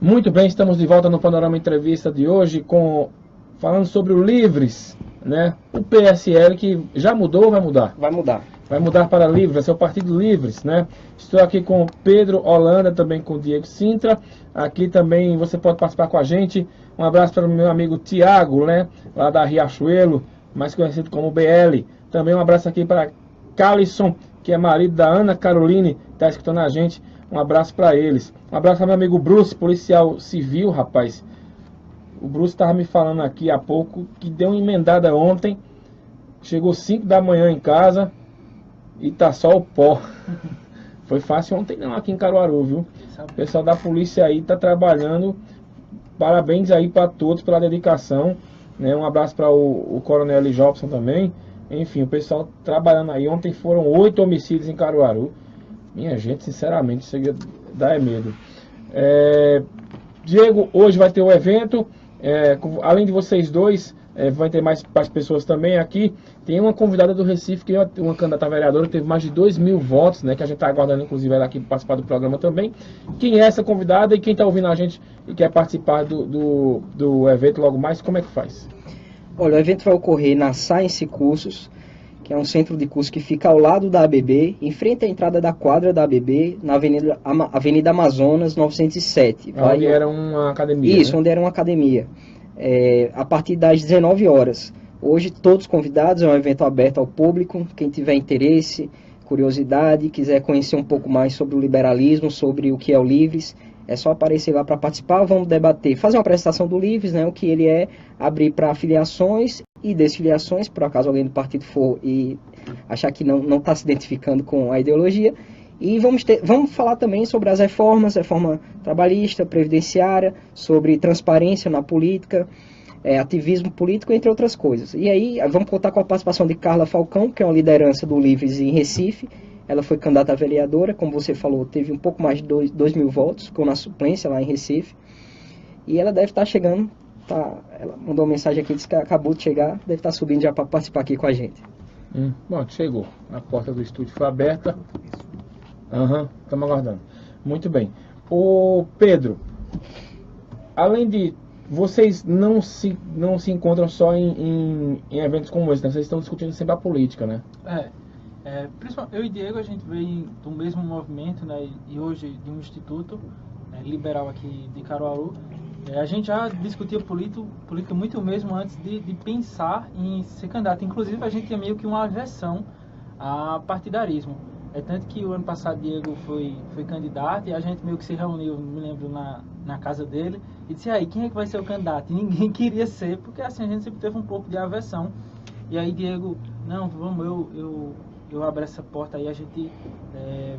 Muito bem, estamos de volta no Panorama Entrevista de hoje, falando sobre o Livres, né? O PSL que já mudou ou vai mudar? Vai mudar. Vai mudar para Livres, vai ser o Partido Livres, né? Estou aqui com o Pedro Holanda, também com o Diego Sintra. Aqui também você pode participar com a gente. Um abraço para o meu amigo Tiago, né? Lá da Riachuelo, mais conhecido como BL. Também um abraço aqui para Calisson, que é marido da Ana Caroline, está escutando a gente. Um abraço para eles. Um abraço para meu amigo Bruce, policial civil, rapaz. O Bruce estava me falando aqui há pouco que deu uma emendada ontem. Chegou 5 da manhã em casa e tá só o pó. Foi fácil ontem não aqui em Caruaru, viu? O pessoal da polícia aí tá trabalhando. Parabéns aí para todos pela dedicação, né? Um abraço para o Coronel L. Jobson também. Enfim, o pessoal trabalhando aí. Ontem foram 8 homicídios em Caruaru. Minha gente, sinceramente, isso dá medo. Diego, hoje vai ter o evento. Além de vocês dois, vai ter mais pessoas também aqui. Tem uma convidada do Recife, que é uma candidata a vereadora, teve mais de 2.000 votos, né? Que a gente está aguardando, inclusive, ela aqui para participar do programa também. Quem é essa convidada e quem está ouvindo a gente e quer participar do evento logo mais, como é que faz? Olha, o evento vai ocorrer na Science Cursos, que é um centro de curso que fica ao lado da ABB, em frente à entrada da quadra da ABB, na Avenida Amazonas 907. Onde era uma academia. Isso, né? onde era uma academia. A partir das 19 horas. Hoje, todos convidados, é um evento aberto ao público. Quem tiver interesse, curiosidade, quiser conhecer um pouco mais sobre o liberalismo, sobre o que é o Livres, é só aparecer lá para participar. Vamos debater, fazer uma apresentação do Livres, né, o que ele é, abrir para filiações e desfiliações, por acaso alguém do partido for e achar que não está se identificando com a ideologia. E vamos falar também sobre as reforma trabalhista, previdenciária, sobre transparência na política, ativismo político, entre outras coisas. E aí vamos contar com a participação de Carla Falcão, que é uma liderança do Livres em Recife. Ela foi candidata a vereadora, como você falou, teve um pouco mais de 2.000 votos, ficou na suplência lá em Recife. E ela deve estar chegando, ela mandou uma mensagem aqui, disse que acabou de chegar, deve estar subindo já para participar aqui com a gente. Bom, chegou. A porta do estúdio foi aberta. Estamos aguardando. Muito bem. Ô Pedro, além de... Vocês não se encontram só em eventos como esse, né? Vocês estão discutindo sempre a política, né? Principalmente eu e Diego, a gente veio do mesmo movimento, né? E hoje de um instituto liberal aqui de Caruaru. A gente já discutia política muito mesmo antes de pensar em ser candidato. Inclusive, a gente tinha meio que uma aversão a partidarismo. Tanto que o ano passado Diego foi candidato e a gente meio que se reuniu, me lembro, na casa dele e disse, aí, quem é que vai ser o candidato? E ninguém queria ser, porque assim, a gente sempre teve um pouco de aversão. E aí Diego, não, vamos, eu abro essa porta aí, a gente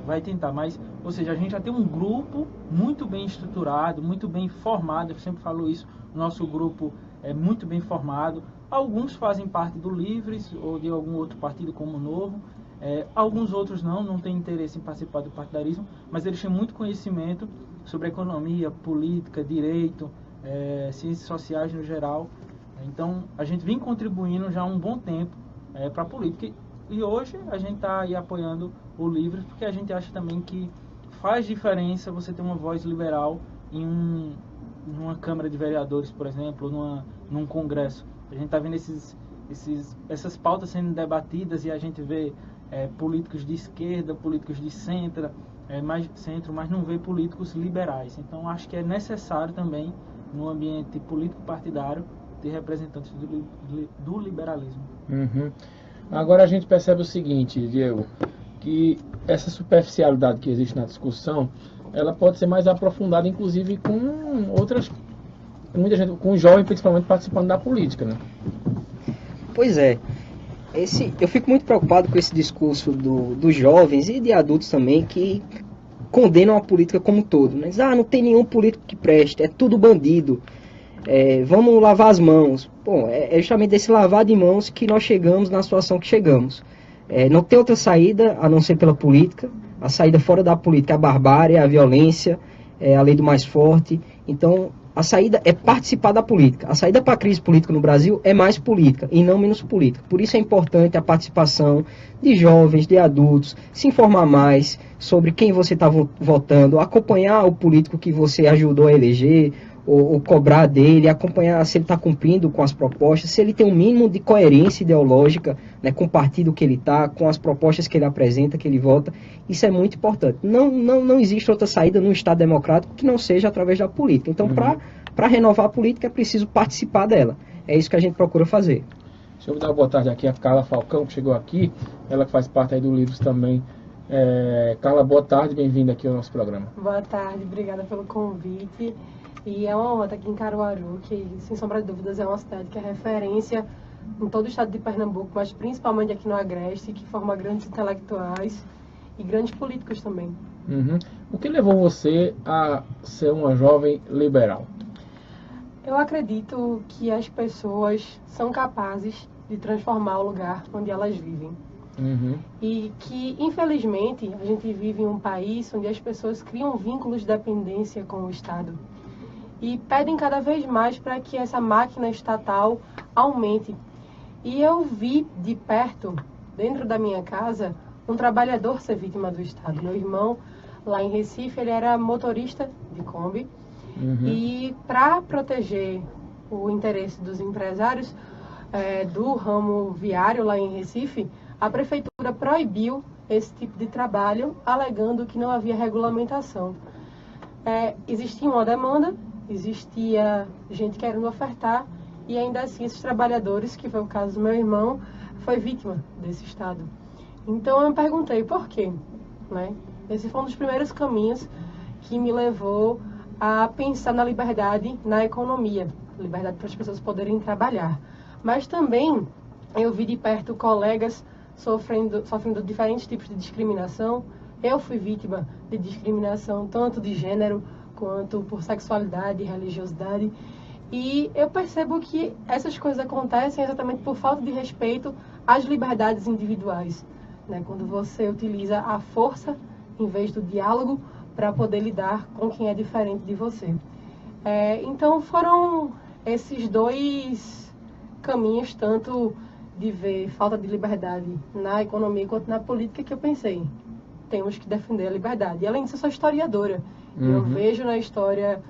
vai tentar. Mas, ou seja, a gente já tem um grupo muito bem estruturado, muito bem formado, eu sempre falo isso, o nosso grupo é muito bem formado. Alguns fazem parte do Livres ou de algum outro partido como o Novo. Alguns outros não têm interesse em participar do partidarismo, mas eles têm muito conhecimento sobre economia, política, direito, ciências sociais no geral. Então, a gente vem contribuindo já há um bom tempo para a política. E hoje a gente está aí apoiando o Livres, porque a gente acha também que faz diferença você ter uma voz liberal em numa Câmara de Vereadores, por exemplo, ou num Congresso. A gente está vendo essas pautas sendo debatidas e a gente vê políticos de esquerda, políticos de centro, mas não vê políticos liberais. Então acho que é necessário também, no ambiente político partidário, ter representantes do liberalismo. Agora a gente percebe o seguinte, Diego, que essa superficialidade que existe na discussão, ela pode ser mais aprofundada, inclusive com muita gente, com jovens principalmente participando da política, né? Pois é. Eu fico muito preocupado com esse discurso dos jovens e de adultos também que condenam a política como um todo. Né? Não tem nenhum político que preste, é tudo bandido. Vamos lavar as mãos. Bom, é justamente desse lavar de mãos que nós chegamos na situação que chegamos. Não tem outra saída a não ser pela política. A saída fora da política é a barbárie, a violência, a lei do mais forte. Então, A saída é participar da política. A saída para a crise política no Brasil é mais política e não menos política. Por isso é importante a participação de jovens, de adultos, se informar mais sobre quem você está votando, acompanhar o político que você ajudou a eleger, ou cobrar dele, acompanhar se ele está cumprindo com as propostas, se ele tem um mínimo de coerência ideológica, né, com o partido que ele está, com as propostas que ele apresenta, que ele vota. Isso é muito importante. Não existe outra saída num Estado democrático que não seja através da política. Então, para renovar a política, é preciso participar dela. É isso que a gente procura fazer. Deixa eu dar uma boa tarde aqui a Carla Falcão, que chegou aqui. Ela que faz parte aí do Livros também. Carla, boa tarde, bem-vinda aqui ao nosso programa. Boa tarde, obrigada pelo convite. E é uma honra estar aqui em Caruaru, que, sem sombra de dúvidas, é uma cidade que é referência em todo o estado de Pernambuco, mas principalmente aqui no Agreste, que forma grandes intelectuais e grandes políticos também. O que levou você a ser uma jovem liberal? Eu acredito que as pessoas são capazes de transformar o lugar onde elas vivem. E que, infelizmente, a gente vive em um país onde as pessoas criam vínculos de dependência com o Estado e pedem cada vez mais para que essa máquina estatal aumente. E eu vi de perto, dentro da minha casa, um trabalhador ser vítima do Estado. Meu irmão, lá em Recife, ele era motorista de Kombi. E para proteger o interesse dos empresários do ramo viário lá em Recife, a prefeitura proibiu esse tipo de trabalho, alegando que não havia regulamentação. Existia uma demanda, existia gente querendo ofertar, e ainda assim esses trabalhadores, que foi o caso do meu irmão, foi vítima desse Estado. Então eu me perguntei por quê, né? Esse foi um dos primeiros caminhos que me levou a pensar na liberdade na economia, liberdade para as pessoas poderem trabalhar. Mas também eu vi de perto colegas sofrendo diferentes tipos de discriminação. Eu fui vítima de discriminação tanto de gênero quanto por sexualidade e religiosidade. E eu percebo que essas coisas acontecem exatamente por falta de respeito às liberdades individuais, né? Quando você utiliza a força em vez do diálogo para poder lidar com quem é diferente de você. Então foram esses dois caminhos, tanto de ver falta de liberdade na economia quanto na política, que eu pensei, temos que defender a liberdade. E além disso, eu sou historiadora. E eu vejo na história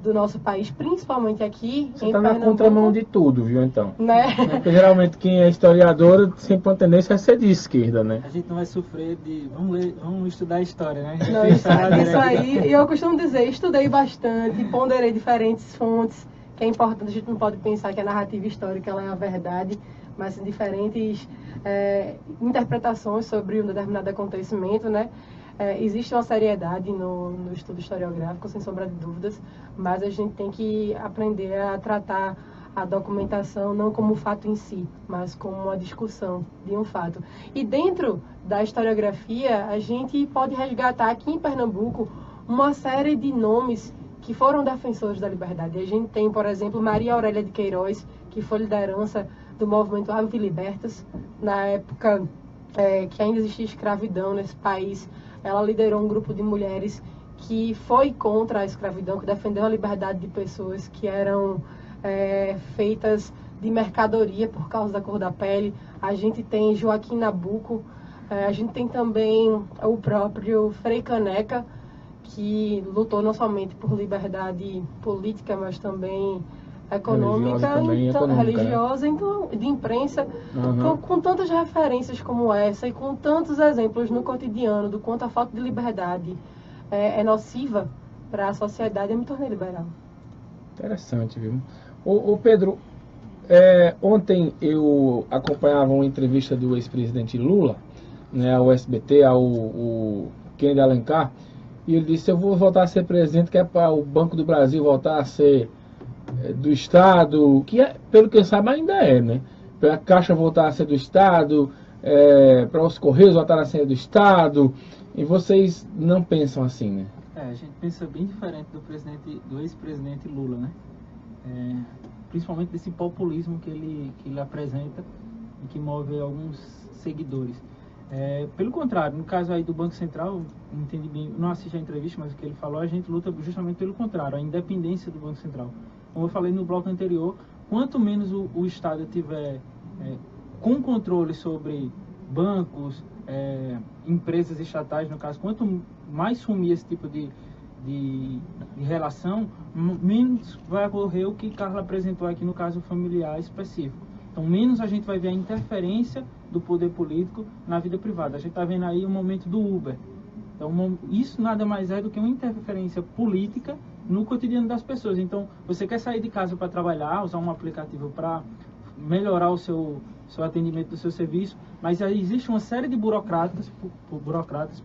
do nosso país, principalmente aqui Você em está na Pernambuco, contramão de tudo, viu, então? né? Porque geralmente quem é historiador sempre uma tendência a ser de esquerda, né? A gente não vai sofrer de... Vamos estudar a história, né? Não, isso aí, eu costumo dizer, estudei bastante, ponderei diferentes fontes, que é importante, a gente não pode pensar que a narrativa histórica ela é a verdade, mas em diferentes interpretações sobre um determinado acontecimento, né? Existe uma seriedade no estudo historiográfico, sem sombra de dúvidas, mas a gente tem que aprender a tratar a documentação não como um fato em si, mas como uma discussão de um fato. E dentro da historiografia, a gente pode resgatar aqui em Pernambuco uma série de nomes que foram defensores da liberdade. A gente tem, por exemplo, Maria Aurélia de Queiroz, que foi liderança do movimento Ave Libertas, na época que ainda existia escravidão nesse país. Ela liderou um grupo de mulheres que foi contra a escravidão, que defendeu a liberdade de pessoas que eram feitas de mercadoria por causa da cor da pele. A gente tem Joaquim Nabuco, a gente tem também o próprio Frei Caneca, que lutou não somente por liberdade política, mas também econômica, religiosa, então, de imprensa. Então, com tantas referências como essa e com tantos exemplos no cotidiano do quanto a falta de liberdade é nociva para a sociedade, eu me tornei liberal. Interessante, viu? Ô Pedro, ontem eu acompanhava uma entrevista do ex-presidente Lula, né, ao SBT, ao Kennedy Alencar, e ele disse: eu vou voltar a ser presidente, que é para o Banco do Brasil voltar a ser do Estado, que pelo que eu saiba ainda né? Para a Caixa voltar a ser do Estado, para os Correios voltar a ser do Estado, e vocês não pensam assim, né? A gente pensa bem diferente do ex-presidente Lula, né? Principalmente desse populismo que ele apresenta e que move alguns seguidores. Pelo contrário, no caso aí do Banco Central, entendi bem, não assisti a entrevista, mas o que ele falou, a gente luta justamente pelo contrário, a independência do Banco Central. Como eu falei no bloco anterior, quanto menos o Estado tiver com controle sobre bancos, empresas estatais, no caso, quanto mais sumir esse tipo de relação, menos vai ocorrer o que Carla apresentou aqui no caso familiar específico. Então, menos a gente vai ver a interferência do poder político na vida privada. A gente está vendo aí o momento do Uber. Então, isso nada mais é do que uma interferência política no cotidiano das pessoas. Então, você quer sair de casa para trabalhar, usar um aplicativo para melhorar o seu atendimento do seu serviço, mas aí existe uma série de burocratas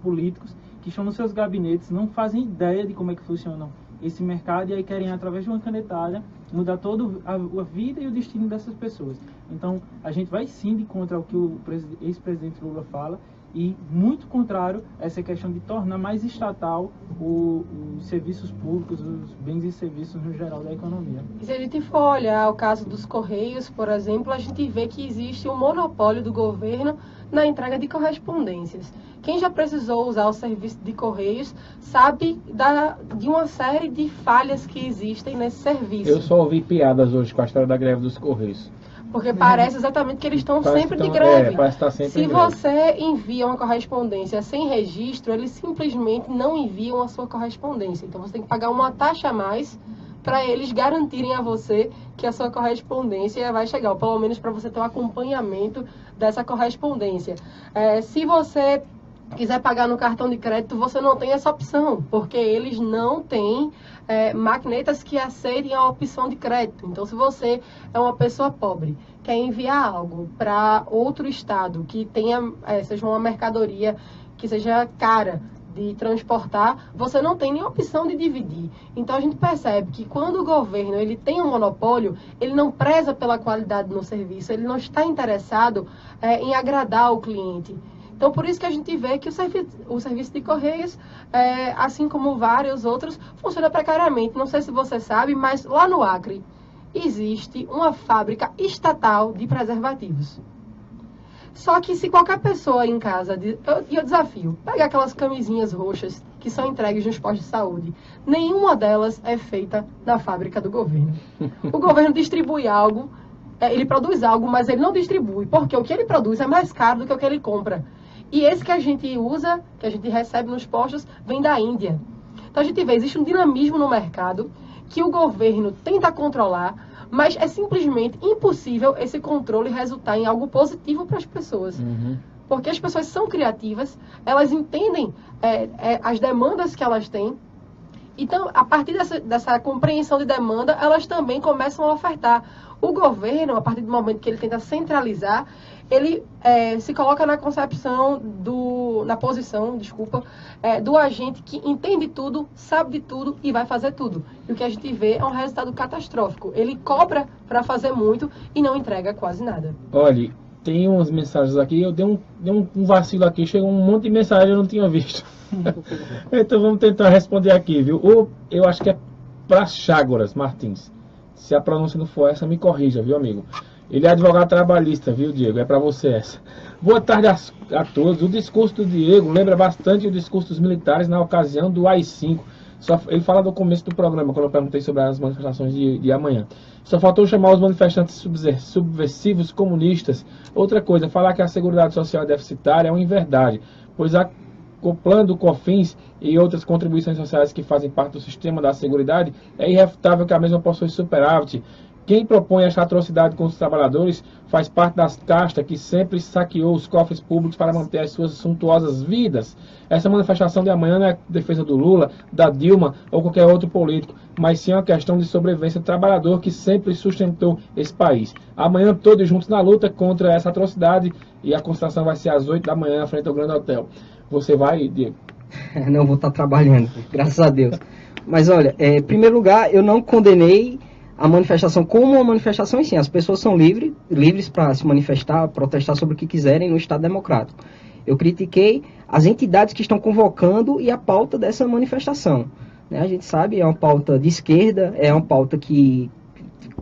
políticos que estão nos seus gabinetes, não fazem ideia de como é que funciona esse mercado e aí querem, através de uma canetada, mudar toda a vida e o destino dessas pessoas. Então, a gente vai sim de contra o que o ex-presidente Lula fala e muito contrário a essa questão de tornar mais estatal os serviços públicos, os bens e serviços no geral da economia. E se a gente for olhar o caso dos Correios, por exemplo, a gente vê que existe um monopólio do governo na entrega de correspondências. Quem já precisou usar o serviço de Correios sabe de uma série de falhas que existem nesse serviço. Eu só ouvi piadas hoje com a história da greve dos Correios. Porque parece exatamente que eles estão sempre de greve. Parece estar sempre Se você envia uma correspondência sem registro, eles simplesmente não enviam a sua correspondência. Então você tem que pagar uma taxa a mais para eles garantirem a você que a sua correspondência vai chegar, ou pelo menos para você ter um acompanhamento dessa correspondência. Se você quiser pagar no cartão de crédito, você não tem essa opção, porque eles não têm maquinetas que aceitem a opção de crédito. Então, se você é uma pessoa pobre, quer enviar algo para outro estado que tenha, seja uma mercadoria que seja cara de transportar, você não tem nem opção de dividir. Então, a gente percebe que quando o governo ele tem um monopólio, ele não preza pela qualidade no serviço, ele não está interessado em agradar o cliente. Então, por isso que a gente vê que o serviço de Correios, assim como vários outros, funciona precariamente. Não sei se você sabe, mas lá no Acre existe uma fábrica estatal de preservativos. Só que se qualquer pessoa em casa, eu desafio, pega aquelas camisinhas roxas que são entregues nos postos de saúde, nenhuma delas é feita na fábrica do governo. O governo distribui algo, ele produz algo, mas ele não distribui, porque o que ele produz é mais caro do que o que ele compra. E esse que a gente usa, que a gente recebe nos postos, vem da Índia. Então a gente vê, existe um dinamismo no mercado que o governo tenta controlar, mas é simplesmente impossível esse controle resultar em algo positivo para as pessoas. Uhum. Porque as pessoas são criativas, elas entendem as demandas que elas têm. Então, a partir dessa compreensão de demanda, elas também começam a ofertar. O governo, a partir do momento que ele tenta centralizar, ele se coloca na concepção na posição do agente que entende tudo, sabe de tudo e vai fazer tudo. E o que a gente vê é um resultado catastrófico. Ele cobra para fazer muito e não entrega quase nada. Olha, tem umas mensagens aqui, eu dei um vacilo aqui, chegou um monte de mensagem, eu não tinha visto. Então vamos tentar responder aqui, viu? Eu acho que é para Chágoras Martins. Se a pronúncia não for essa, me corrija, viu, amigo? Ele é advogado trabalhista, viu, Diego? É para você essa. Boa tarde a todos. O discurso do Diego lembra bastante o discurso dos militares na ocasião do AI-5. Ele fala do começo do programa, quando eu perguntei sobre as manifestações de amanhã. Só faltou chamar os manifestantes subversivos comunistas. Outra coisa, falar que a Seguridade Social é deficitária é uma inverdade, pois acoplando COFINS e outras contribuições sociais que fazem parte do sistema da Seguridade, é irrefutável que a mesma possui superávit. Quem propõe esta atrocidade com os trabalhadores faz parte das castas que sempre saqueou os cofres públicos para manter as suas suntuosas vidas. Essa manifestação de amanhã não é defesa do Lula, da Dilma ou qualquer outro político, mas sim uma questão de sobrevivência do trabalhador que sempre sustentou esse país. Amanhã todos juntos na luta contra essa atrocidade e a concentração vai ser às 8 da manhã frente ao Grande Hotel. Você vai, Diego? Não vou estar trabalhando, graças a Deus. Mas olha, em primeiro lugar, eu não condenei a manifestação como uma manifestação, e sim, as pessoas são livres para se manifestar, protestar sobre o que quiserem no Estado Democrático. Eu critiquei as entidades que estão convocando e a pauta dessa manifestação. A gente sabe, é uma pauta de esquerda, é uma pauta que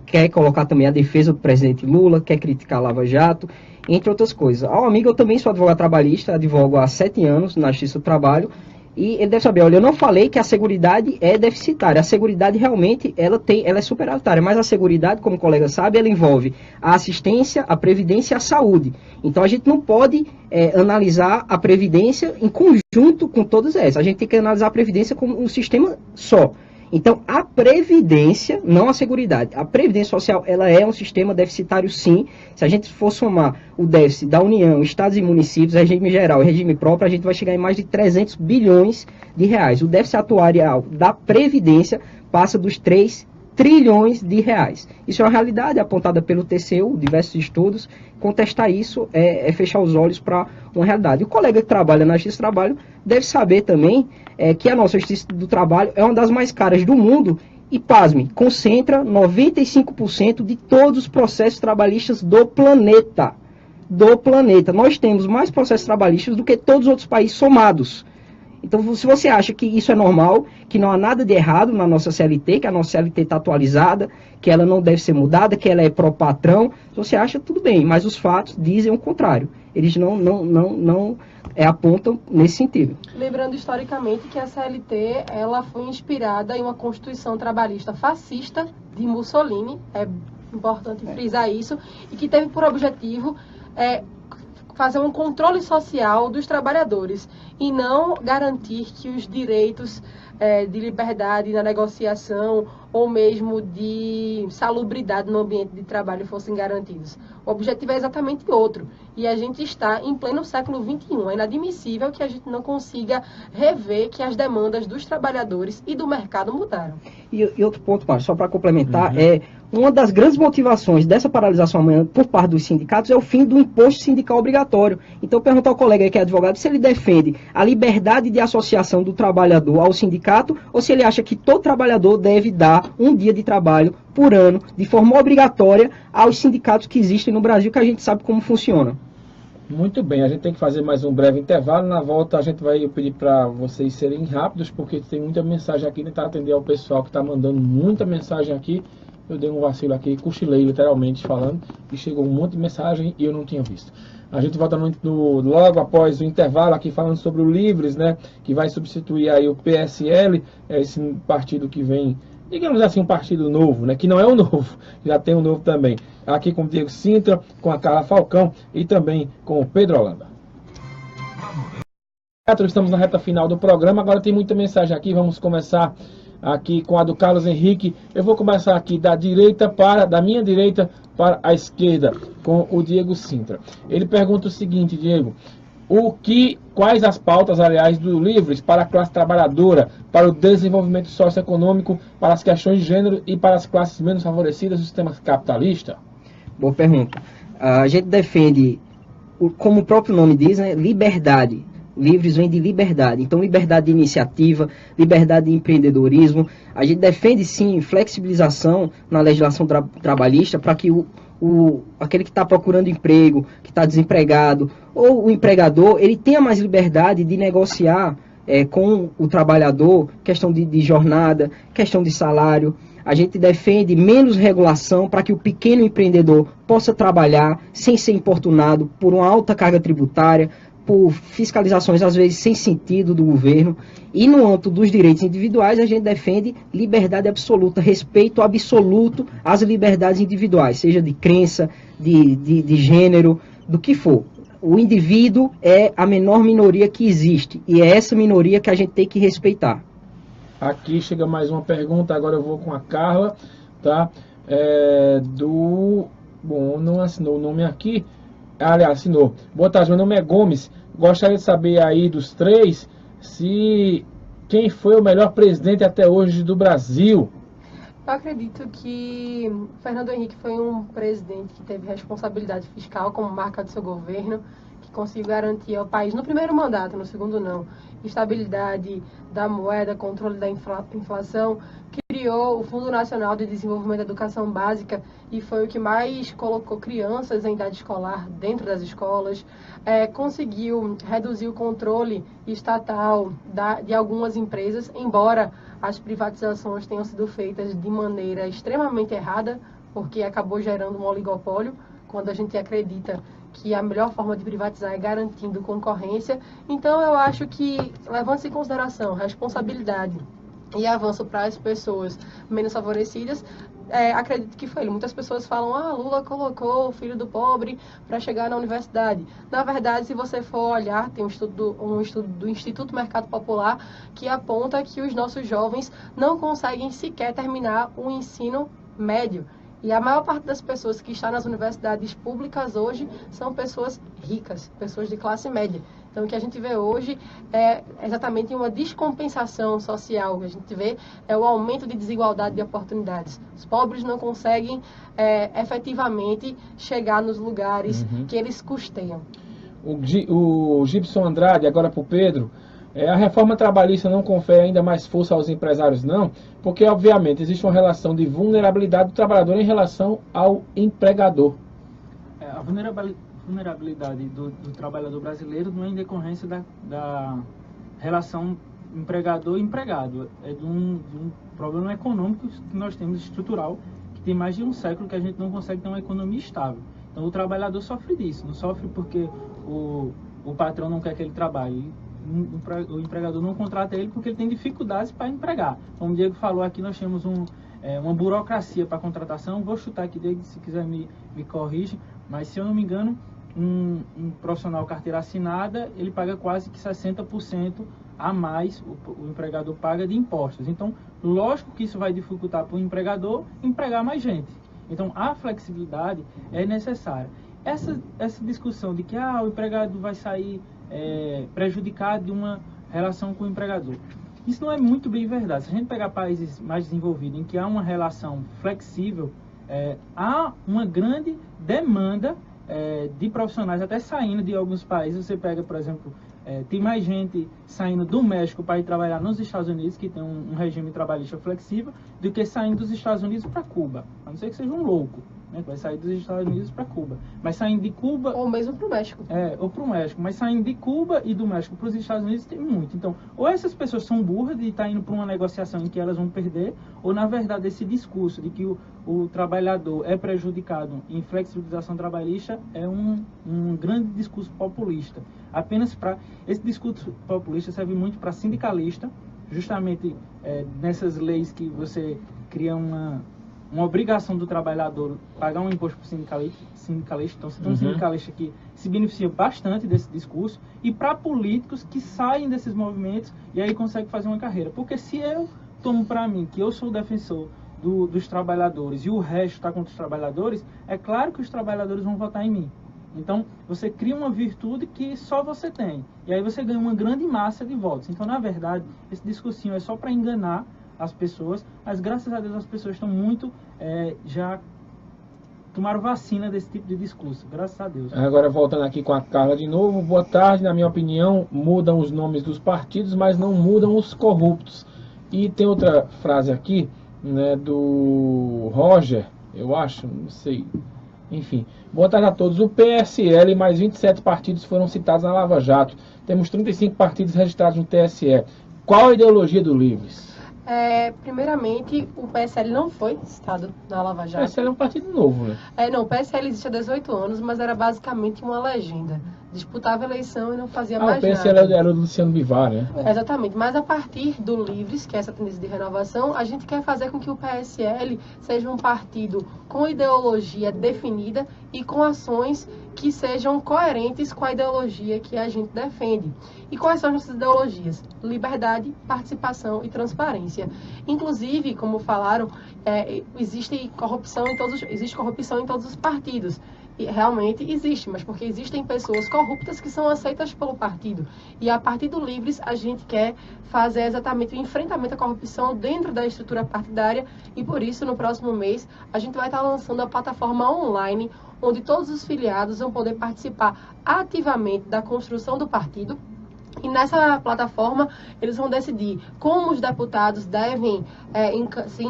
quer colocar também a defesa do presidente Lula, quer criticar a Lava Jato, entre outras coisas. Ao amigo, eu também sou advogado trabalhista, advogo há 7 anos na Justiça do Trabalho, e ele deve saber, olha, eu não falei que a seguridade é deficitária, a seguridade realmente ela é superavitária, mas a seguridade, como o colega sabe, ela envolve a assistência, a previdência e a saúde. Então a gente não pode analisar a previdência em conjunto com todas essas, a gente tem que analisar a previdência como um sistema só. Então, a Previdência, não a Seguridade, a Previdência Social, ela é um sistema deficitário, sim. Se a gente for somar o déficit da União, Estados e municípios, regime geral e regime próprio, a gente vai chegar em mais de 300 bilhões de reais. O déficit atuarial da Previdência passa dos 3 trilhões de reais. Isso é uma realidade apontada pelo TCU, diversos estudos. Contestar isso é fechar os olhos para uma realidade. O colega que trabalha na Justiça do Trabalho deve saber também que a nossa Justiça do Trabalho é uma das mais caras do mundo e, pasme, concentra 95% de todos os processos trabalhistas do planeta. Do planeta. Nós temos mais processos trabalhistas do que todos os outros países somados. Então, se você acha que isso é normal, que não há nada de errado na nossa CLT, que a nossa CLT está atualizada, que ela não deve ser mudada, que ela é pró-patrão, se você acha, tudo bem, mas os fatos dizem o contrário. Eles não apontam nesse sentido. Lembrando historicamente que a CLT ela foi inspirada em uma Constituição trabalhista fascista de Mussolini, é importante frisar isso, e que teve por objetivo fazer um controle social dos trabalhadores e não garantir que os direitos de liberdade na negociação ou mesmo de salubridade no ambiente de trabalho fossem garantidos. O objetivo é exatamente outro. E a gente está em pleno século XXI. É inadmissível que a gente não consiga rever que as demandas dos trabalhadores e do mercado mudaram. E outro ponto, Márcio, só para complementar, uma das grandes motivações dessa paralisação amanhã por parte dos sindicatos é o fim do imposto sindical obrigatório. Então, perguntar ao colega que é advogado se ele defende a liberdade de associação do trabalhador ao sindicato ou se ele acha que todo trabalhador deve dar um dia de trabalho por ano, de forma obrigatória, aos sindicatos que existem no Brasil, que a gente sabe como funciona. Muito bem, a gente tem que fazer mais um breve intervalo. Na volta a gente vai pedir para vocês serem rápidos, porque tem muita mensagem aqui, tentar atender ao pessoal que está mandando muita mensagem aqui. Eu dei um vacilo aqui, cochilei literalmente falando, e chegou um monte de mensagem e eu não tinha visto. A gente volta logo após o intervalo aqui falando sobre o Livres, né, que vai substituir aí o PSL, esse partido que vem, digamos assim, um partido novo, né, que não é o novo, já tem um novo também. Aqui com o Diego Sintra, com a Carla Falcão e também com o Pedro Holanda. Estamos na reta final do programa, agora tem muita mensagem aqui, vamos começar aqui com a do Carlos Henrique. Eu vou começar aqui da minha direita para a esquerda, com o Diego Sintra. Ele pergunta o seguinte, Diego: quais as pautas, aliás, do Livres para a classe trabalhadora, para o desenvolvimento socioeconômico, para as questões de gênero e para as classes menos favorecidas do sistema capitalista? Boa pergunta. A gente defende, como o próprio nome diz, né, liberdade. Livres vem de liberdade, então liberdade de iniciativa, liberdade de empreendedorismo. A gente defende sim flexibilização na legislação trabalhista para que aquele que está procurando emprego, que está desempregado, ou o empregador, ele tenha mais liberdade de negociar com o trabalhador, questão de jornada, questão de salário. A gente defende menos regulação para que o pequeno empreendedor possa trabalhar sem ser importunado por uma alta carga tributária, por fiscalizações às vezes sem sentido do governo. E no âmbito dos direitos individuais, a gente defende liberdade absoluta, respeito absoluto às liberdades individuais, seja de crença, de gênero, do que for. O indivíduo é a menor minoria que existe, e é essa minoria que a gente tem que respeitar. Aqui chega mais uma pergunta, agora eu vou com a Carla, tá? Bom, não assinou o nome aqui. Aliás, assinou. Boa tarde, meu nome é Gomes. Gostaria de saber aí dos três quem foi o melhor presidente até hoje do Brasil. Eu acredito que Fernando Henrique foi um presidente que teve responsabilidade fiscal como marca do seu governo, que conseguiu garantir ao país, no primeiro mandato, no segundo não, estabilidade da moeda, controle da inflação, criou o Fundo Nacional de Desenvolvimento da Educação Básica e foi o que mais colocou crianças em idade escolar dentro das escolas, conseguiu reduzir o controle estatal de algumas empresas, embora as privatizações tenham sido feitas de maneira extremamente errada, porque acabou gerando um oligopólio, quando a gente acredita que a melhor forma de privatizar é garantindo concorrência. Então, eu acho que, levando-se em consideração responsabilidade e avanço para as pessoas menos favorecidas, acredito que foi ele. Muitas pessoas falam, Lula colocou o filho do pobre para chegar na universidade. Na verdade, se você for olhar, tem um estudo do Instituto Mercado Popular que aponta que os nossos jovens não conseguem sequer terminar o ensino médio. E a maior parte das pessoas que estão nas universidades públicas hoje são pessoas ricas, pessoas de classe média. Então, o que a gente vê hoje é exatamente uma descompensação social. O que a gente vê é o aumento de desigualdade de oportunidades. Os pobres não conseguem efetivamente chegar nos lugares que eles custeiam. O Gibson Andrade, agora para o Pedro, a reforma trabalhista não confere ainda mais força aos empresários, não? Porque, obviamente, existe uma relação de vulnerabilidade do trabalhador em relação ao empregador. A vulnerabilidade do trabalhador brasileiro não é em decorrência da relação empregador-empregado. É de um problema econômico que nós temos estrutural, que tem mais de um século que a gente não consegue ter uma economia estável. Então, o trabalhador sofre disso. Não sofre porque o patrão não quer que ele trabalhe. O empregador não contrata ele porque ele tem dificuldades para empregar. Como o Diego falou aqui, nós temos uma burocracia para contratação. Vou chutar aqui, Diego, se quiser me corrige, mas se eu não me engano, um profissional carteira assinada, ele paga quase que 60% a mais, o empregador paga de impostos. Então, lógico que isso vai dificultar para o empregador empregar mais gente. Então, a flexibilidade é necessária. Essa discussão de que o empregado vai sair prejudicado de uma relação com o empregador. Isso não é muito bem verdade. Se a gente pegar países mais desenvolvidos, em que há uma relação flexível, há uma grande demanda de profissionais, até saindo de alguns países. Você pega, por exemplo, tem mais gente saindo do México para ir trabalhar nos Estados Unidos, que tem um regime trabalhista flexível, do que saindo dos Estados Unidos para Cuba. A não ser que seja um louco, né, que vai sair dos Estados Unidos para Cuba. Mas saindo de Cuba... Ou mesmo para o México. Ou para o México. Mas saindo de Cuba e do México para os Estados Unidos tem muito. Então, ou essas pessoas são burras de estar indo para uma negociação em que elas vão perder, ou, na verdade, esse discurso de que o trabalhador é prejudicado em flexibilização trabalhista é um grande discurso populista. Apenas para... Esse discurso populista serve muito para sindicalista, justamente nessas leis que você cria uma obrigação do trabalhador pagar um imposto para o sindicalista. Então, você tem um sindicalista que se beneficia bastante desse discurso, e para políticos que saem desses movimentos e aí conseguem fazer uma carreira. Porque se eu tomo para mim que eu sou o defensor dos trabalhadores e o resto está contra os trabalhadores, é claro que os trabalhadores vão votar em mim. Então, você cria uma virtude que só você tem. E aí você ganha uma grande massa de votos. Então, na verdade, esse discursinho é só para enganar as pessoas, mas graças a Deus as pessoas estão muito, já tomaram vacina desse tipo de discurso, graças a Deus. Agora voltando aqui com a Carla de novo, boa tarde. Na minha opinião, mudam os nomes dos partidos, mas não mudam os corruptos. E tem outra frase aqui, né, do Roger, eu acho, não sei, enfim. Boa tarde a todos. O PSL e mais 27 partidos foram citados na Lava Jato. Temos 35 partidos registrados no TSE. Qual a ideologia do Livres? Primeiramente, o PSL não foi citado na Lava Jato. O PSL é um partido novo, né? Não, o PSL existe há 18 anos, mas era basicamente uma legenda. Disputava eleição e não fazia mais nada. O PSL era o Luciano Bivar, né? Exatamente, mas a partir do Livres, que é essa tendência de renovação, a gente quer fazer com que o PSL seja um partido com ideologia definida e com ações que sejam coerentes com a ideologia que a gente defende. E quais são essas ideologias? Liberdade, participação e transparência. Inclusive, como falaram, existe corrupção em todos os partidos. E realmente existe, mas porque existem pessoas corruptas que são aceitas pelo partido. E a partir do Livres, a gente quer fazer exatamente o enfrentamento à corrupção dentro da estrutura partidária, e por isso, no próximo mês, a gente vai estar lançando a plataforma online, onde todos os filiados vão poder participar ativamente da construção do partido. E nessa plataforma, eles vão decidir como os deputados devem se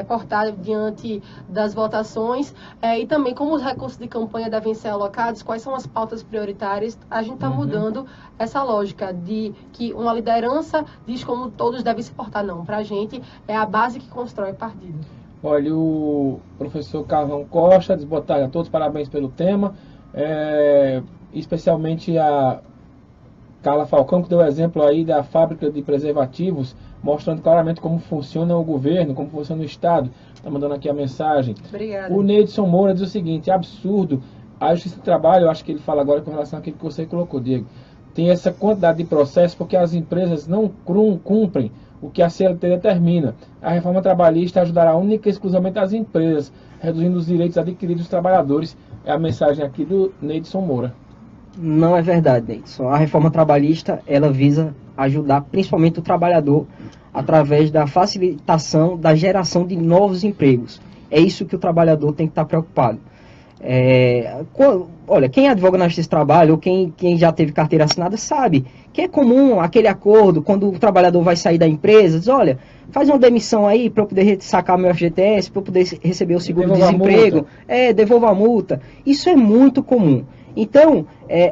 portar diante das votações, e também como os recursos de campanha devem ser alocados, quais são as pautas prioritárias. A gente está mudando essa lógica de que uma liderança diz como todos devem se portar. Não, para a gente é a base que constrói o partido. Olha, o professor Carlão Costa diz boa tarde a todos, parabéns pelo tema. Especialmente a Carla Falcão, que deu exemplo aí da fábrica de preservativos, mostrando claramente como funciona o governo, como funciona o Estado. Está mandando aqui a mensagem. Obrigada. O Neidson Moura diz o seguinte: absurdo. A Justiça do Trabalho, eu acho que ele fala agora com relação àquilo que você colocou, Diego, tem essa quantidade de processos porque as empresas não cumprem o que a CLT determina. A reforma trabalhista ajudará única e exclusivamente as empresas, reduzindo os direitos adquiridos dos trabalhadores. É a mensagem aqui do Neidson Moura. Não é verdade, Neidson. A reforma trabalhista, ela visa ajudar principalmente o trabalhador através da facilitação da geração de novos empregos. É isso que o trabalhador tem que estar preocupado. Olha, quem advoga na Justiça do Trabalho, ou quem já teve carteira assinada, sabe que é comum aquele acordo, quando o trabalhador vai sair da empresa, diz, olha, faz uma demissão aí para eu poder sacar meu FGTS, para eu poder receber o seguro-desemprego, devolva a multa. Isso é muito comum. Então,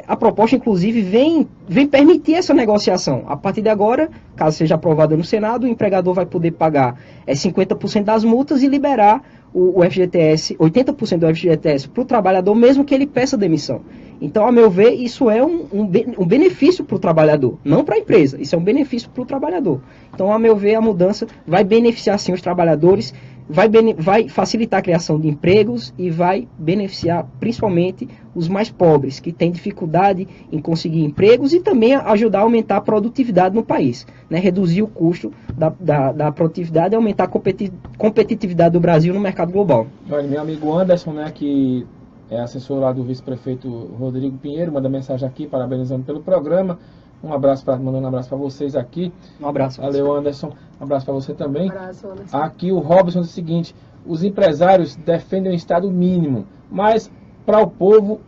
a proposta, inclusive, vem permitir essa negociação. A partir de agora, caso seja aprovada no Senado, o empregador vai poder pagar 50% das multas e liberar o FGTS, 80% do FGTS para o trabalhador, mesmo que ele peça demissão. Então, a meu ver, isso é um benefício para o trabalhador, não para a empresa. Isso é um benefício para o trabalhador. Então, a meu ver, a mudança vai beneficiar, sim, os trabalhadores, vai facilitar a criação de empregos e vai beneficiar principalmente os mais pobres, que têm dificuldade em conseguir empregos, e também ajudar a aumentar a produtividade no país, né? Reduzir o custo da produtividade e aumentar a competitividade do Brasil no mercado global. Olha, meu amigo Anderson, né, que é assessor lá do vice-prefeito Rodrigo Pinheiro, manda mensagem aqui, parabenizando pelo programa. Mandando um abraço para vocês aqui. Um abraço. Valeu, Anderson. Um abraço para você também. Um abraço, Anderson. Aqui o Robson diz o seguinte: os empresários defendem o Estado mínimo, mas para o povo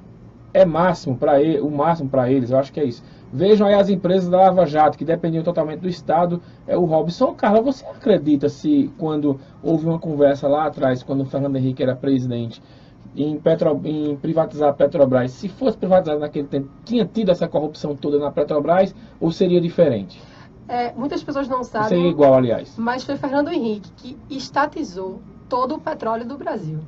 é máximo, o máximo para eles, eu acho que é isso. Vejam aí as empresas da Lava Jato, que dependiam totalmente do Estado. O Robson. Carla, você acredita se quando houve uma conversa lá atrás, quando o Fernando Henrique era presidente, em privatizar a Petrobras, se fosse privatizado naquele tempo, tinha tido essa corrupção toda na Petrobras, ou seria diferente? Muitas pessoas não sabem, seria igual, aliás. Mas foi Fernando Henrique que estatizou todo o petróleo do Brasil.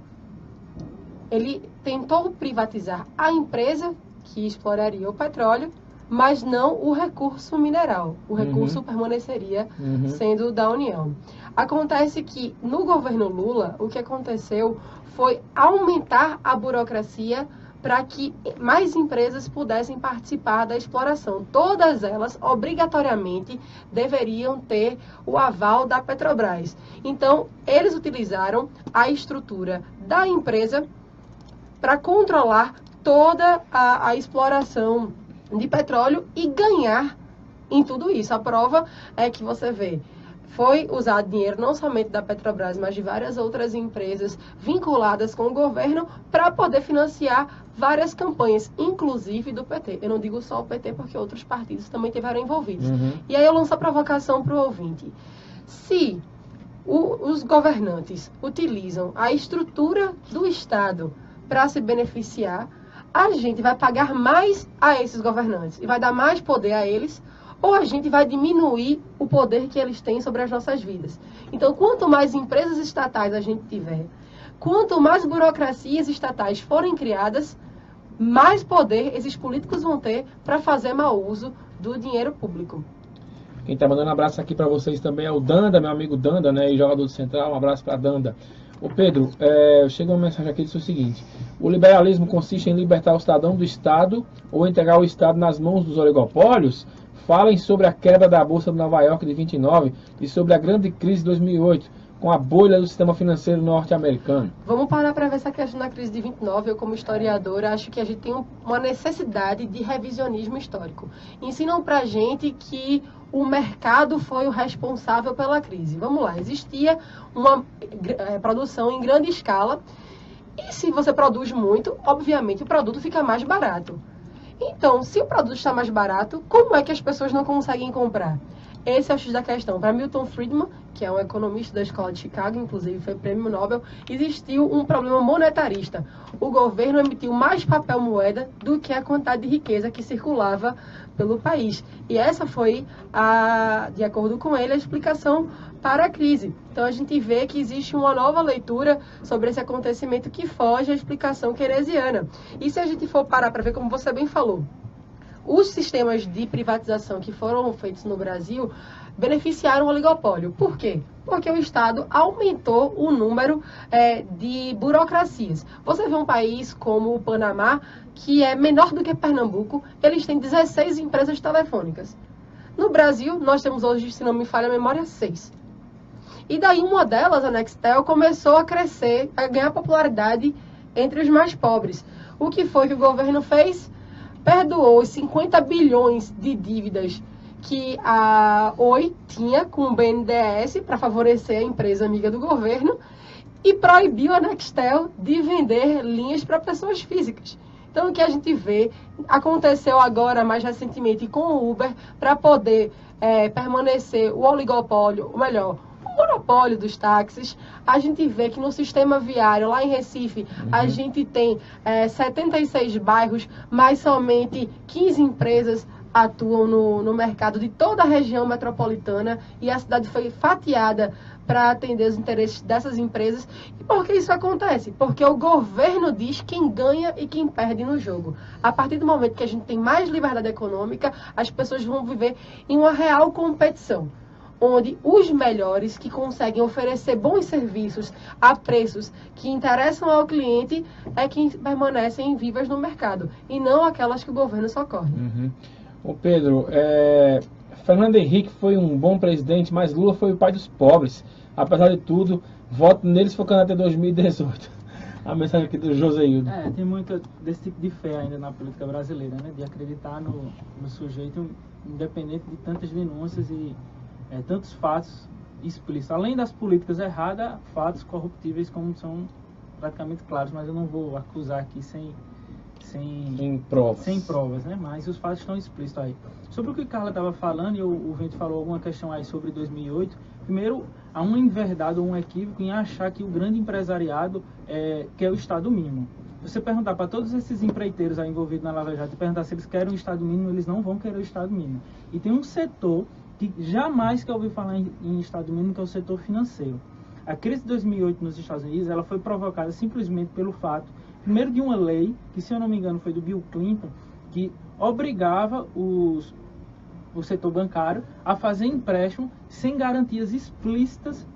Ele tentou privatizar a empresa que exploraria o petróleo, mas não o recurso mineral. O recurso permaneceria sendo da União. Acontece que no governo Lula, o que aconteceu foi aumentar a burocracia para que mais empresas pudessem participar da exploração. Todas elas, obrigatoriamente, deveriam ter o aval da Petrobras. Então, eles utilizaram a estrutura da empresa para controlar toda a exploração de petróleo e ganhar em tudo isso. A prova é que você vê, foi usado dinheiro não somente da Petrobras, mas de várias outras empresas vinculadas com o governo para poder financiar várias campanhas, inclusive do PT. Eu não digo só o PT, porque outros partidos também estiveram envolvidos. E aí eu lanço a provocação para o ouvinte. Se os governantes utilizam a estrutura do Estado para se beneficiar, a gente vai pagar mais a esses governantes e vai dar mais poder a eles, ou a gente vai diminuir o poder que eles têm sobre as nossas vidas. Então, quanto mais empresas estatais a gente tiver, quanto mais burocracias estatais forem criadas, mais poder esses políticos vão ter para fazer mau uso do dinheiro público. Quem está mandando um abraço aqui para vocês também é o Danda, meu amigo Danda, né, e jogador do Central. Um abraço para Danda. Ô Pedro, chega uma mensagem aqui que diz o seguinte: o liberalismo consiste em libertar o cidadão do Estado ou entregar o Estado nas mãos dos oligopólios? Falem sobre a quebra da Bolsa de Nova York de 29 e sobre a grande crise de 2008, com a bolha do sistema financeiro norte-americano. Vamos parar para ver essa questão da crise de 29. Eu, como historiadora, acho que a gente tem uma necessidade de revisionismo histórico. Ensinam para a gente que o mercado foi o responsável pela crise. Vamos lá, existia uma produção em grande escala, e se você produz muito, obviamente o produto fica mais barato. Então, se o produto está mais barato, como é que as pessoas não conseguem comprar? Esse é o X da questão. Para Milton Friedman, que é um economista da Escola de Chicago, inclusive foi prêmio Nobel, existiu um problema monetarista. O governo emitiu mais papel moeda do que a quantidade de riqueza que circulava pelo país. E essa foi, de acordo com ele, a explicação para a crise. Então a gente vê que existe uma nova leitura sobre esse acontecimento que foge à explicação keynesiana. E se a gente for parar para ver, como você bem falou, os sistemas de privatização que foram feitos no Brasil beneficiaram o oligopólio. Por quê? Porque o Estado aumentou o número de burocracias. Você vê um país como o Panamá, que é menor do que Pernambuco, eles têm 16 empresas telefônicas. No Brasil, nós temos hoje, se não me falha a memória, 6. E daí uma delas, a Nextel, começou a crescer, a ganhar popularidade entre os mais pobres. O que foi que o governo fez? Perdoou os 50 bilhões de dívidas que a Oi tinha com o BNDES para favorecer a empresa amiga do governo e proibiu a Nextel de vender linhas para pessoas físicas. Então, o que a gente vê aconteceu agora, mais recentemente, com o Uber, para poder permanecer o oligopólio, ou melhor, o monopólio dos táxis. A gente vê que no sistema viário, lá em Recife, a gente tem 76 bairros, mas somente 15 empresas atuam no mercado de toda a região metropolitana, e a cidade foi fatiada para atender os interesses dessas empresas. E por que isso acontece? Porque o governo diz quem ganha e quem perde no jogo. A partir do momento que a gente tem mais liberdade econômica, as pessoas vão viver em uma real competição, onde os melhores, que conseguem oferecer bons serviços a preços que interessam ao cliente, é quem permanecem vivas no mercado, e não aquelas que o governo socorre. Ô Pedro, Fernando Henrique foi um bom presidente, mas Lula foi o pai dos pobres. Apesar de tudo, voto neles focando até 2018. A mensagem aqui do Joseildo. Tem muito desse tipo de fé ainda na política brasileira, né? De acreditar no sujeito, independente de tantas denúncias e tantos fatos explícitos. Além das políticas erradas, fatos corruptíveis como são praticamente claros, mas eu não vou acusar aqui sem provas, né? Mas os fatos estão explícitos aí. Sobre o que Carla estava falando, e o Vento falou alguma questão aí sobre 2008, primeiro, há uma inverdade ou um equívoco em achar que o grande empresariado quer o Estado mínimo. Você perguntar para todos esses empreiteiros aí envolvidos na Lava Jato e perguntar se eles querem o Estado mínimo, eles não vão querer o Estado mínimo. E tem um setor que jamais quer ouvir falar em Estado mínimo, que é o setor financeiro. A crise de 2008 nos Estados Unidos, ela foi provocada simplesmente pelo fato, primeiro, de uma lei, que se eu não me engano foi do Bill Clinton, que obrigava o setor bancário a fazer empréstimo sem garantias explícitas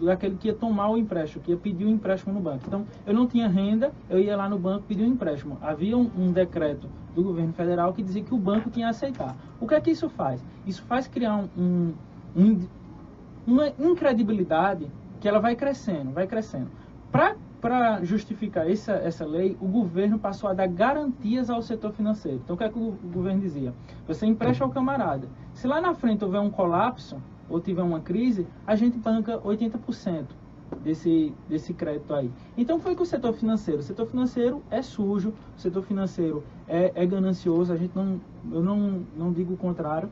daquele que ia tomar o empréstimo, que ia pedir o empréstimo no banco. Então, eu não tinha renda, eu ia lá no banco pedir um empréstimo. Havia um decreto do governo federal que dizia que o banco tinha a aceitar. O que é que isso faz? Isso faz criar uma incredibilidade que ela vai crescendo. Para justificar essa lei, o governo passou a dar garantias ao setor financeiro. Então, o que é que o governo dizia? Você empresta ao camarada. Se lá na frente houver um colapso ou tiver uma crise, a gente banca 80% desse crédito aí. Então, foi que o setor financeiro é sujo, o setor financeiro é ganancioso, eu não digo o contrário,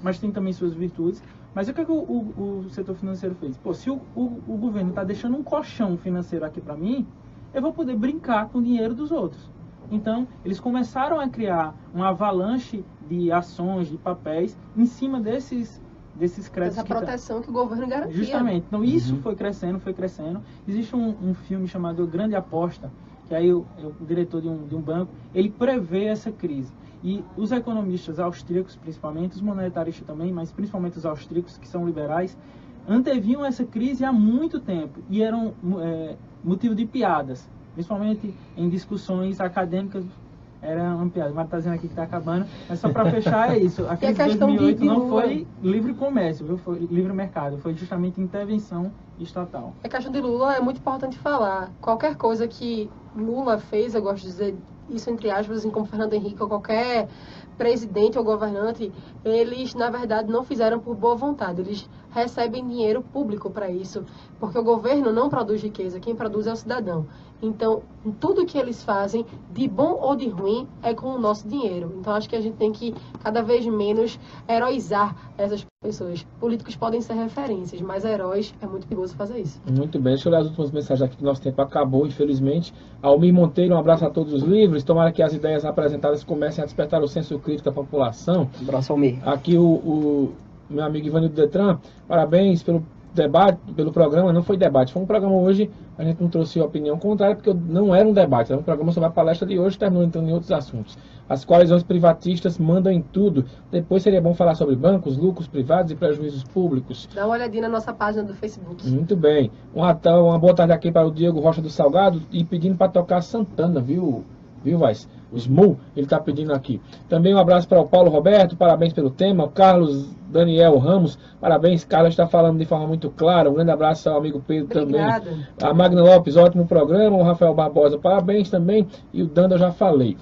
mas tem também suas virtudes. Mas o que é que o setor financeiro fez? Pô, se o governo está deixando um colchão financeiro aqui para mim, eu vou poder brincar com o dinheiro dos outros. Então, eles começaram a criar uma avalanche de ações, de papéis, em cima desses créditos. Essa proteção que o governo garantia. Justamente. Então, isso foi crescendo. Existe um filme chamado Grande Aposta, que aí o diretor de um banco, ele prevê essa crise. E os economistas austríacos, principalmente, os monetaristas também, mas principalmente os austríacos, que são liberais, anteviam essa crise há muito tempo e eram motivo de piadas, principalmente em discussões acadêmicas. Era uma piada, mas está dizendo aqui que está acabando, mas só para fechar é isso. A crise de 2008 não foi livre comércio, viu? Foi livre mercado, foi justamente intervenção estatal. A questão de Lula é muito importante falar. Qualquer coisa que Lula fez, eu gosto de dizer isso entre aspas, assim como Fernando Henrique ou qualquer presidente ou governante, eles, na verdade, não fizeram por boa vontade. Eles recebem dinheiro público para isso, porque o governo não produz riqueza, quem produz é o cidadão. Então, tudo que eles fazem, de bom ou de ruim, é com o nosso dinheiro. Então, acho que a gente tem que cada vez menos heroizar essas pessoas. Políticos podem ser referências, mas heróis é muito perigoso fazer isso. Muito bem, deixa eu ler as últimas mensagens aqui, que nosso tempo acabou, infelizmente. Almir Monteiro, um abraço a todos os livres. Tomara que as ideias apresentadas comecem a despertar o senso crítico da população. Um abraço, Almir. Aqui o meu amigo Ivanildo Detran, parabéns pelo debate, pelo programa. Não foi debate, foi um programa hoje, a gente não trouxe opinião contrária, porque não era um debate, era um programa sobre a palestra de hoje, terminou entrando em outros assuntos. As coalizões privatistas mandam em tudo. Depois seria bom falar sobre bancos, lucros privados e prejuízos públicos. Dá uma olhadinha na nossa página do Facebook. Muito bem. Uma boa tarde aqui para o Diego Rocha do Salgado, e pedindo para tocar Santana, viu, Vaz? O Small, ele está pedindo aqui. Também um abraço para o Paulo Roberto, parabéns pelo tema. O Carlos Daniel Ramos, parabéns, Carlos está falando de forma muito clara. Um grande abraço ao amigo Pedro. Obrigada. Também. A Magna Lopes, ótimo programa. O Rafael Barbosa, parabéns também. E o Danda eu já falei.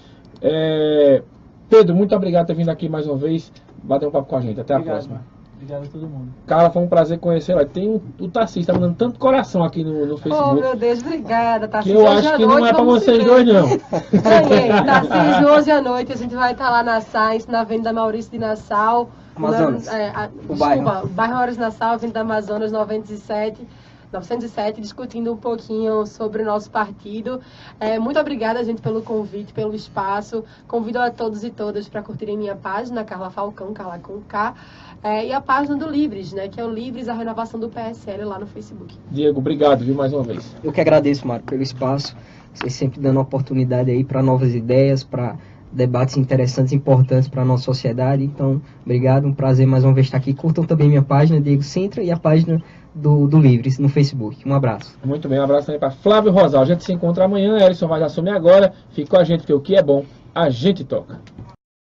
Pedro, muito obrigado por ter vindo aqui mais uma vez, bater um papo com a gente. Até a próxima. Obrigado a todo mundo. Cara, foi um prazer conhecer. Tem o Tarcísio, tá mandando tanto coração aqui no Facebook. Oh, meu Deus, obrigada, Tarcísio. Que eu acho que não é pra vocês dois, não. Tarcísio, hoje à noite, a gente vai estar lá na Science, na Avenida Maurício de Nassau. Amazonas. Desculpa, bairro Maurício de Nassau, Avenida Amazonas 907, discutindo um pouquinho sobre o nosso partido. Muito obrigada, gente, pelo convite, pelo espaço. Convido a todos e todas para curtirem minha página, Carla Falcão, Carla com K, e a página do Livres, né, que é o Livres, a renovação do PSL, lá no Facebook. Diego, obrigado, viu, mais uma vez. Eu que agradeço, Mário, pelo espaço. Vocês sempre dando oportunidade aí para novas ideias, para debates interessantes, importantes para a nossa sociedade. Então, obrigado, um prazer mais uma vez estar aqui. Curtam também minha página, Diego Sintra, e a página do Livres no Facebook. Um abraço. Muito bem, um abraço também para Flávio Rosal. A gente se encontra amanhã, Elison vai assumir agora. Fique com a gente, porque o que é bom, a gente toca.